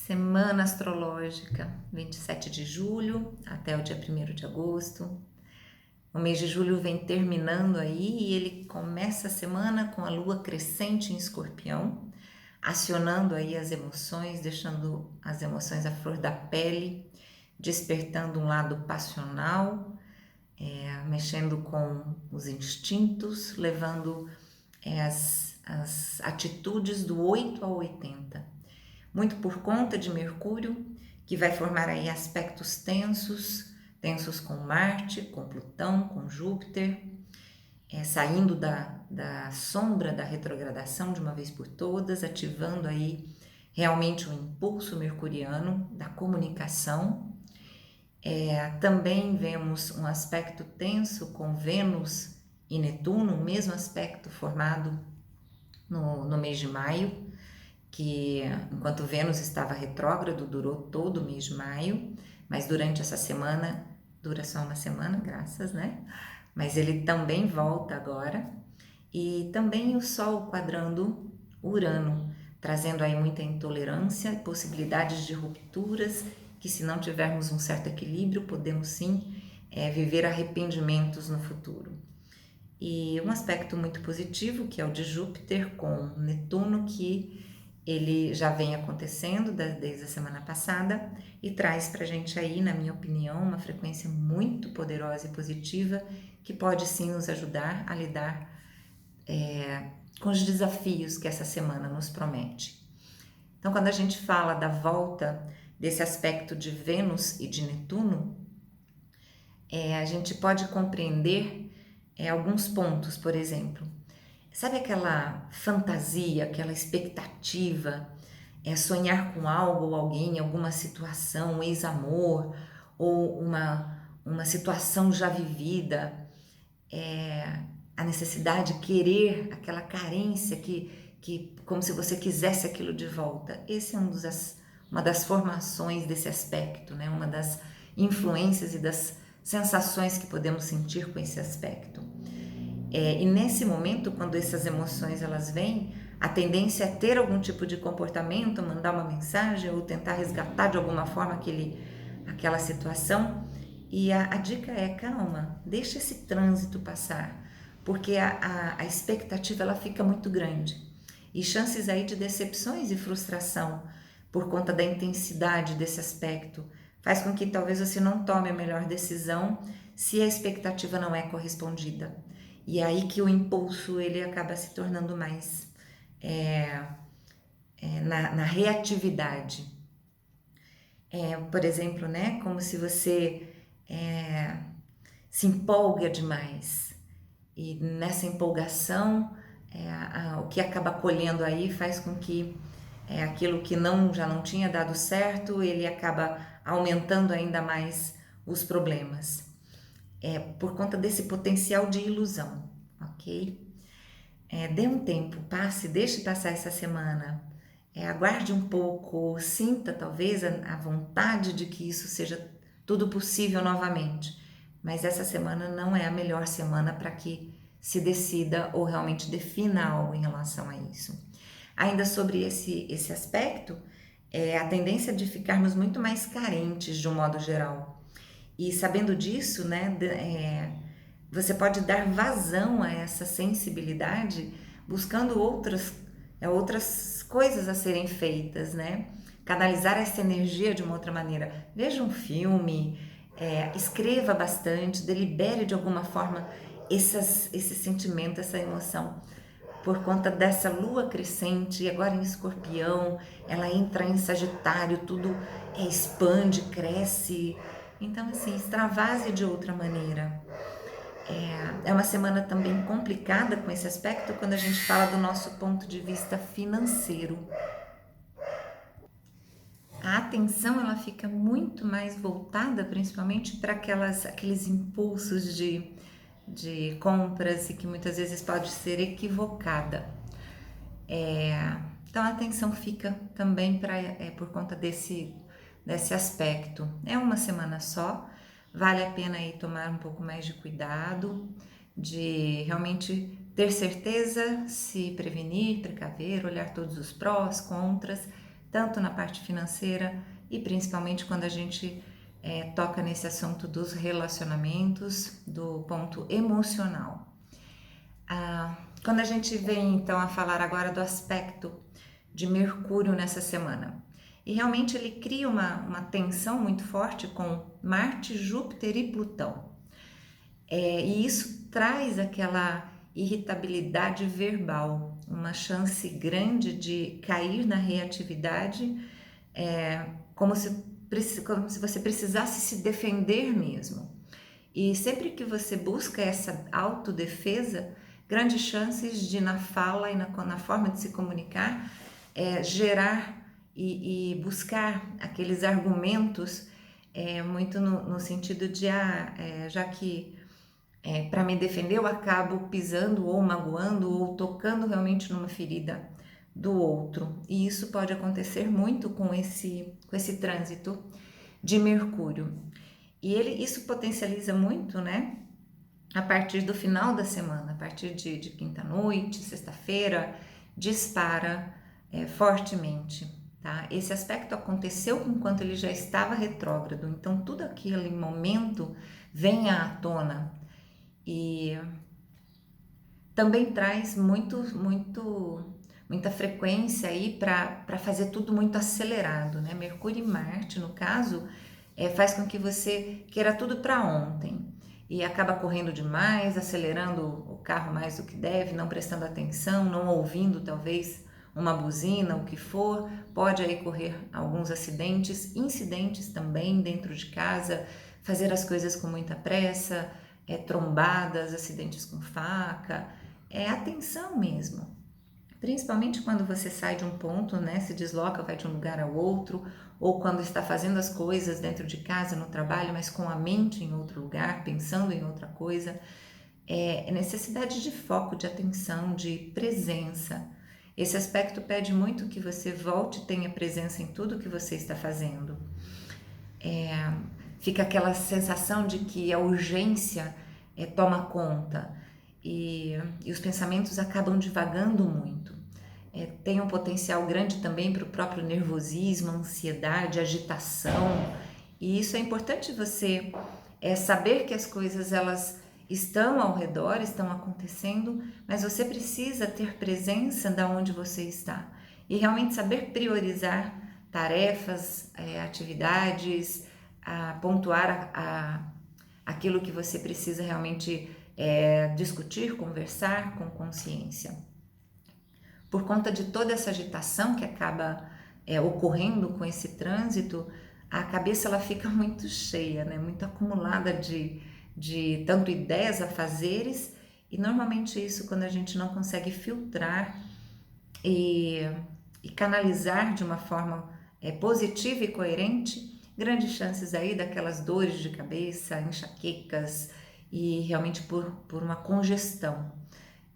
Semana astrológica, 27 de julho até o dia 1º de agosto. O mês de julho vem terminando aí e ele começa a semana com a lua crescente em Escorpião, acionando aí as emoções, deixando as emoções à flor da pele, despertando um lado passional, mexendo com os instintos, levando as atitudes do 8 ao 80. Muito por conta de Mercúrio, que vai formar aí aspectos tensos com Marte, com Plutão, com Júpiter, saindo da sombra da retrogradação de uma vez por todas, ativando aí realmente o impulso mercuriano da comunicação. Também vemos um aspecto tenso com Vênus e Netuno, o mesmo aspecto formado no mês de maio, que enquanto Vênus estava retrógrado, durou todo o mês de maio, mas durante essa semana, dura só uma semana, graças, né? Mas ele também volta agora, e também o Sol quadrando Urano, trazendo aí muita intolerância, possibilidades de rupturas, que se não tivermos um certo equilíbrio, podemos sim viver arrependimentos no futuro. E um aspecto muito positivo, que é o de Júpiter com Netuno, que ele já vem acontecendo desde a semana passada e traz pra gente aí, na minha opinião, uma frequência muito poderosa e positiva que pode sim nos ajudar a lidar com os desafios que essa semana nos promete. Então, quando a gente fala da volta desse aspecto de Vênus e de Netuno, a gente pode compreender alguns pontos, por exemplo. Sabe aquela fantasia, aquela expectativa, sonhar com algo ou alguém, alguma situação, um ex-amor ou uma situação já vivida, a necessidade de querer, aquela carência que como se você quisesse aquilo de volta. Esse é uma das formações desse aspecto, né? Uma das influências e das sensações que podemos sentir com esse aspecto. E nesse momento, quando essas emoções elas vêm, a tendência é ter algum tipo de comportamento, mandar uma mensagem ou tentar resgatar de alguma forma aquela situação. E a dica é calma, deixa esse trânsito passar, porque a expectativa ela fica muito grande. E chances aí de decepções e frustração por conta da intensidade desse aspecto faz com que talvez você não tome a melhor decisão se a expectativa não é correspondida. E é aí que o impulso ele acaba se tornando mais na reatividade. Por exemplo, né, como se você se empolga demais. E nessa empolgação, o que acaba colhendo aí faz com que aquilo que já não tinha dado certo, ele acaba aumentando ainda mais os problemas. Por conta desse potencial de ilusão, ok? Dê um tempo, deixe passar essa semana, aguarde um pouco, sinta talvez a vontade de que isso seja tudo possível novamente, mas essa semana não é a melhor semana para que se decida ou realmente defina algo em relação a isso. Ainda sobre esse aspecto, a tendência de ficarmos muito mais carentes de um modo geral. E sabendo disso, né, você pode dar vazão a essa sensibilidade buscando outras coisas a serem feitas, né? Canalizar essa energia de uma outra maneira. Veja um filme, escreva bastante, delibere de alguma forma esse sentimento, essa emoção. Por conta dessa lua crescente, agora em Escorpião, ela entra em Sagitário, tudo expande, cresce. Então, assim, extravase de outra maneira. É uma semana também complicada com esse aspecto quando a gente fala do nosso ponto de vista financeiro. A atenção ela fica muito mais voltada principalmente para aqueles impulsos de compras e que muitas vezes pode ser equivocada. Então a atenção fica também por conta desse aspecto. É uma semana só, vale a pena aí tomar um pouco mais de cuidado, de realmente ter certeza, se prevenir, precaver, olhar todos os prós, contras, tanto na parte financeira e principalmente quando a gente toca nesse assunto dos relacionamentos, do ponto emocional. Quando a gente vem então a falar agora do aspecto de Mercúrio nessa semana, e realmente ele cria uma tensão muito forte com Marte, Júpiter e Plutão. E isso traz aquela irritabilidade verbal, uma chance grande de cair na reatividade, como se você precisasse se defender mesmo. E sempre que você busca essa autodefesa, grandes chances de na fala e na forma de se comunicar, gerar e buscar aqueles argumentos muito no sentido de, já que para me defender eu acabo pisando ou magoando ou tocando realmente numa ferida do outro. E isso pode acontecer muito com esse trânsito de Mercúrio. E isso potencializa muito, né? A partir do final da semana, a partir de quinta-noite, sexta-feira, dispara fortemente, tá? Esse aspecto aconteceu enquanto ele já estava retrógrado, então tudo aquele momento vem à tona e também traz muita frequência aí para fazer tudo muito acelerado, né? Mercúrio e Marte, no caso, faz com que você queira tudo para ontem e acaba correndo demais, acelerando o carro mais do que deve, não prestando atenção, não ouvindo talvez uma buzina, o que for, pode aí correr alguns acidentes, incidentes também dentro de casa, fazer as coisas com muita pressa, trombadas, acidentes com faca, atenção mesmo. Principalmente quando você sai de um ponto, né, se desloca, vai de um lugar ao outro, ou quando está fazendo as coisas dentro de casa, no trabalho, mas com a mente em outro lugar, pensando em outra coisa, necessidade de foco, de atenção, de presença. Esse aspecto pede muito que você volte e tenha presença em tudo que você está fazendo. Fica aquela sensação de que a urgência toma conta e os pensamentos acabam divagando muito. Tem um potencial grande também para o próprio nervosismo, ansiedade, agitação, e isso é importante você saber que as coisas elas estão ao redor, estão acontecendo, mas você precisa ter presença da onde você está e realmente saber priorizar tarefas, atividades, pontuar aquilo que você precisa realmente discutir, conversar com consciência. Por conta de toda essa agitação que acaba ocorrendo com esse trânsito, a cabeça ela fica muito cheia, né? Muito acumulada de tanto ideias, afazeres, e normalmente isso quando a gente não consegue filtrar e canalizar de uma forma positiva e coerente, grandes chances aí daquelas dores de cabeça, enxaquecas e realmente por uma congestão.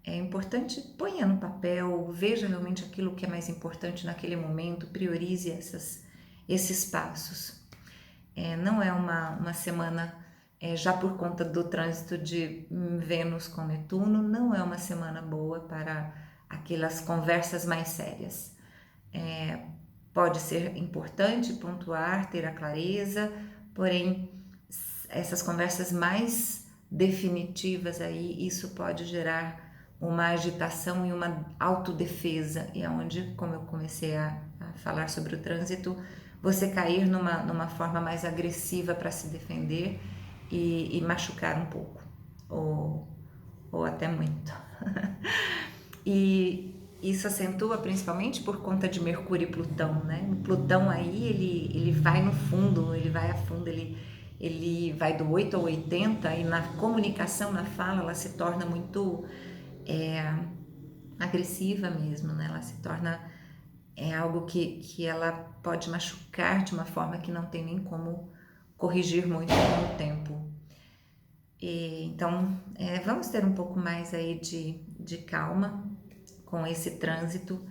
É importante, ponha no papel, veja realmente aquilo que é mais importante naquele momento, priorize esses passos. Não é uma semana, já por conta do trânsito de Vênus com Netuno, não é uma semana boa para aquelas conversas mais sérias. Pode ser importante pontuar, ter a clareza, porém essas conversas mais definitivas aí, isso pode gerar uma agitação e uma autodefesa, e é onde, como eu comecei a falar sobre o trânsito, você cair numa forma mais agressiva para se defender e machucar um pouco, ou até muito. E isso acentua principalmente por conta de Mercúrio e Plutão, né? O Plutão aí, ele vai no fundo, ele vai a fundo, ele vai do 8 ao 80 e na comunicação, na fala, ela se torna muito agressiva mesmo, né? Ela se torna algo que ela pode machucar de uma forma que não tem nem como corrigir muito com o tempo. Então, vamos ter um pouco mais aí de calma com esse trânsito,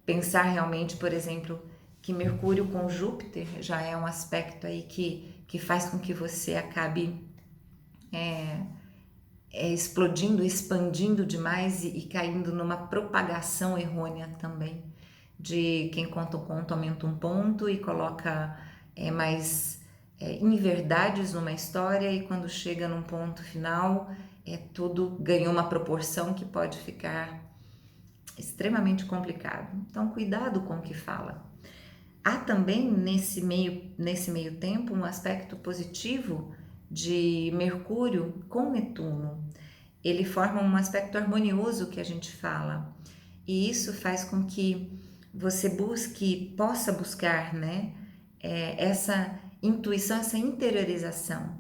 pensar realmente, por exemplo, que Mercúrio com Júpiter já é um aspecto aí que faz com que você acabe explodindo, expandindo demais e caindo numa propagação errônea também. de quem conta um conto aumenta um ponto e coloca mais inverdades numa história, e quando chega num ponto final, tudo ganhou uma proporção que pode ficar extremamente complicado. Então, cuidado com o que fala. Há também nesse meio tempo um aspecto positivo de Mercúrio com Netuno. Ele forma um aspecto harmonioso que a gente fala, e isso faz com que você possa buscar, né, essa intuição, essa interiorização.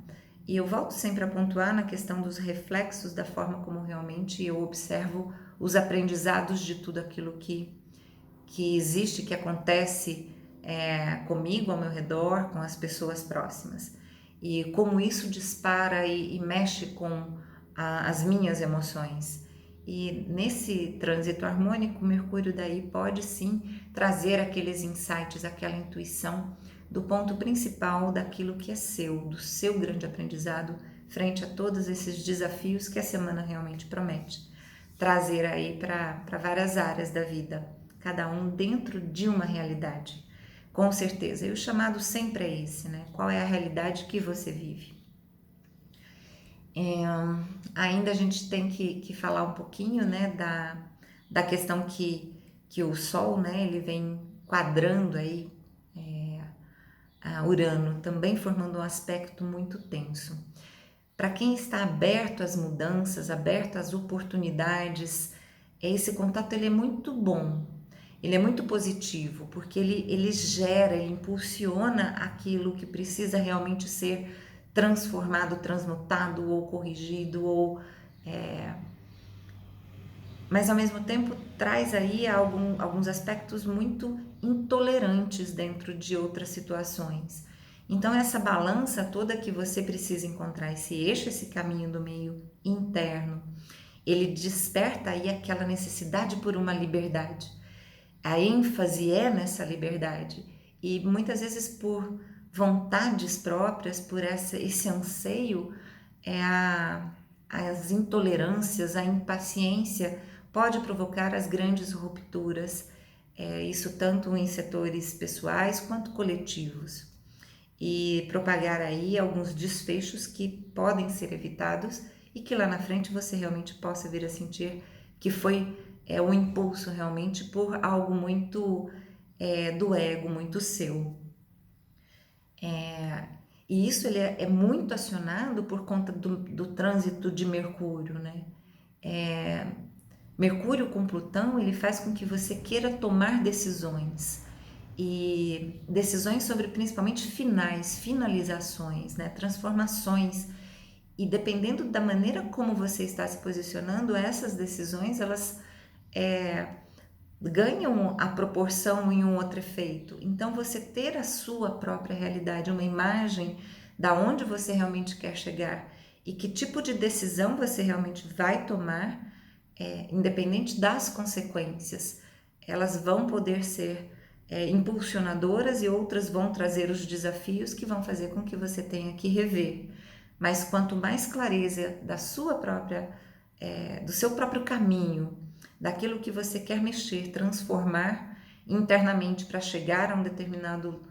E eu volto sempre a pontuar na questão dos reflexos, da forma como realmente eu observo os aprendizados de tudo aquilo que existe, que acontece comigo, ao meu redor, com as pessoas próximas. E como isso dispara e mexe com as minhas emoções. E nesse trânsito harmônico, Mercúrio daí pode sim trazer aqueles insights, aquela intuição do ponto principal daquilo que é seu, do seu grande aprendizado frente a todos esses desafios que a semana realmente promete trazer aí para várias áreas da vida, cada um dentro de uma realidade, com certeza. E o chamado sempre é esse, né? Qual é a realidade que você vive? Ainda a gente tem que falar um pouquinho, né, da questão que o Sol, né, ele vem quadrando aí a Urano, também formando um aspecto muito tenso. Para quem está aberto às mudanças, aberto às oportunidades, esse contato ele é muito bom, ele é muito positivo, porque ele gera, ele impulsiona aquilo que precisa realmente ser transformado, transmutado ou corrigido, mas ao mesmo tempo traz aí alguns aspectos muito intolerantes dentro de outras situações. Então essa balança toda que você precisa encontrar, esse eixo, esse caminho do meio interno, ele desperta aí aquela necessidade por uma liberdade. A ênfase é nessa liberdade, e muitas vezes por vontades próprias, por esse anseio, as intolerâncias, a impaciência pode provocar as grandes rupturas, isso tanto em setores pessoais quanto coletivos, e propagar aí alguns desfechos que podem ser evitados e que lá na frente você realmente possa vir a sentir que foi um impulso realmente por algo muito do ego, muito seu. E isso ele é muito acionado por conta do trânsito de Mercúrio, né? Mercúrio com Plutão, ele faz com que você queira tomar decisões, e decisões sobre principalmente finalizações, né? Transformações. E dependendo da maneira como você está se posicionando, essas decisões, elas ganham a proporção em um outro efeito. Então, você ter a sua própria realidade, uma imagem da onde você realmente quer chegar e que tipo de decisão você realmente vai tomar, independente das consequências, elas vão poder ser impulsionadoras, e outras vão trazer os desafios que vão fazer com que você tenha que rever. Mas quanto mais clareza da sua própria, do seu próprio caminho, daquilo que você quer mexer, transformar internamente para chegar a um determinado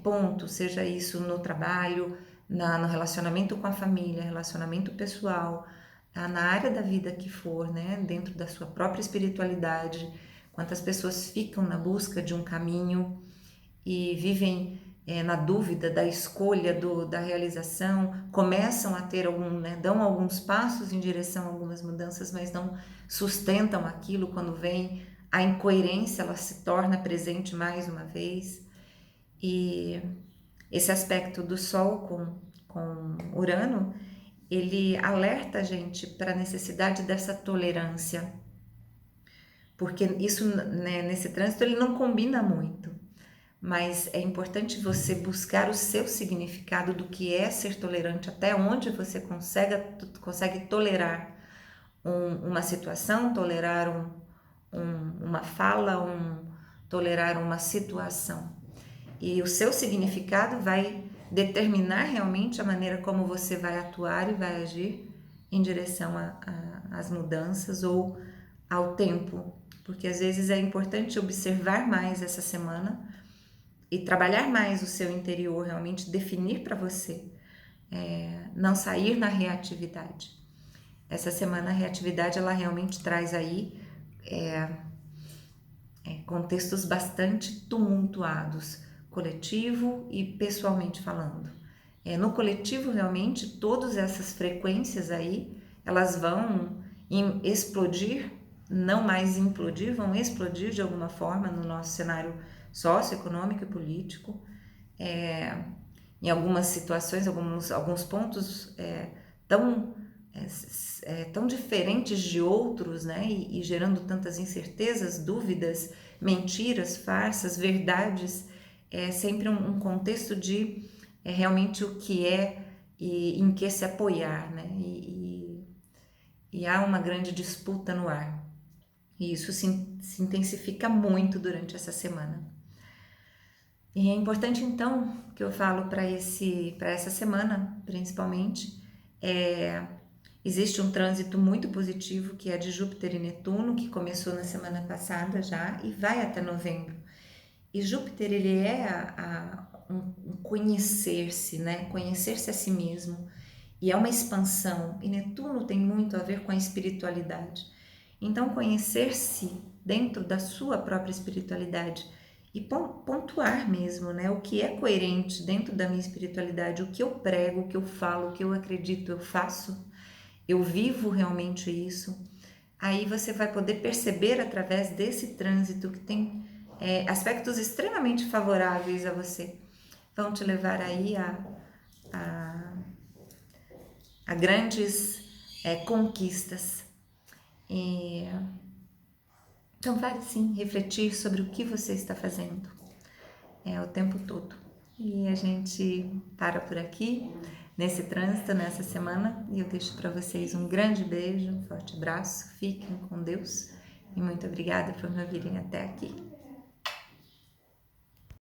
ponto, seja isso no trabalho, no relacionamento com a família, relacionamento pessoal, na área da vida que for, né, dentro da sua própria espiritualidade. Quantas pessoas ficam na busca de um caminho e vivem na dúvida da escolha, da realização, começam a ter né, dão alguns passos em direção a algumas mudanças, mas não sustentam aquilo. Quando vem a incoerência, ela se torna presente mais uma vez. E esse aspecto do Sol com Urano, ele alerta a gente para a necessidade dessa tolerância, porque isso, né, nesse trânsito ele não combina muito, mas é importante você buscar o seu significado do que é ser tolerante, até onde você consegue tolerar uma situação, tolerar uma fala, tolerar uma situação. E o seu significado vai determinar realmente a maneira como você vai atuar e vai agir em direção às mudanças ou ao tempo porque às vezes é importante observar mais essa semana e trabalhar mais o seu interior, realmente definir para você, não sair na reatividade. Essa semana a reatividade ela realmente traz aí contextos bastante tumultuados, coletivo e pessoalmente falando. No coletivo, realmente, todas essas frequências aí, elas vão explodir, não mais implodir, vão explodir de alguma forma no nosso cenário socioeconômico e político. Em algumas situações, alguns pontos tão diferentes de outros, né? E gerando tantas incertezas, dúvidas, mentiras, farsas, verdades. É sempre um contexto de realmente o que é e em que se apoiar, né? E há uma grande disputa no ar. E isso se intensifica muito durante essa semana. E é importante, então, que eu falo para essa semana, principalmente, existe um trânsito muito positivo que é de Júpiter e Netuno, que começou na semana passada já e vai até novembro. E Júpiter, ele é um conhecer-se, né? Conhecer-se a si mesmo. E é uma expansão. E Netuno tem muito a ver com a espiritualidade. Então, conhecer-se dentro da sua própria espiritualidade e pontuar mesmo, né? O que é coerente dentro da minha espiritualidade, o que eu prego, o que eu falo, o que eu acredito, eu faço, eu vivo realmente isso. Aí você vai poder perceber através desse trânsito que tem aspectos extremamente favoráveis a você. Vão te levar aí a grandes conquistas. Então vale sim refletir sobre o que você está fazendo o tempo todo. E a gente para por aqui nesse trânsito, nessa semana, e eu deixo para vocês um grande beijo, um forte abraço, fiquem com Deus e muito obrigada por me ouvirem até aqui.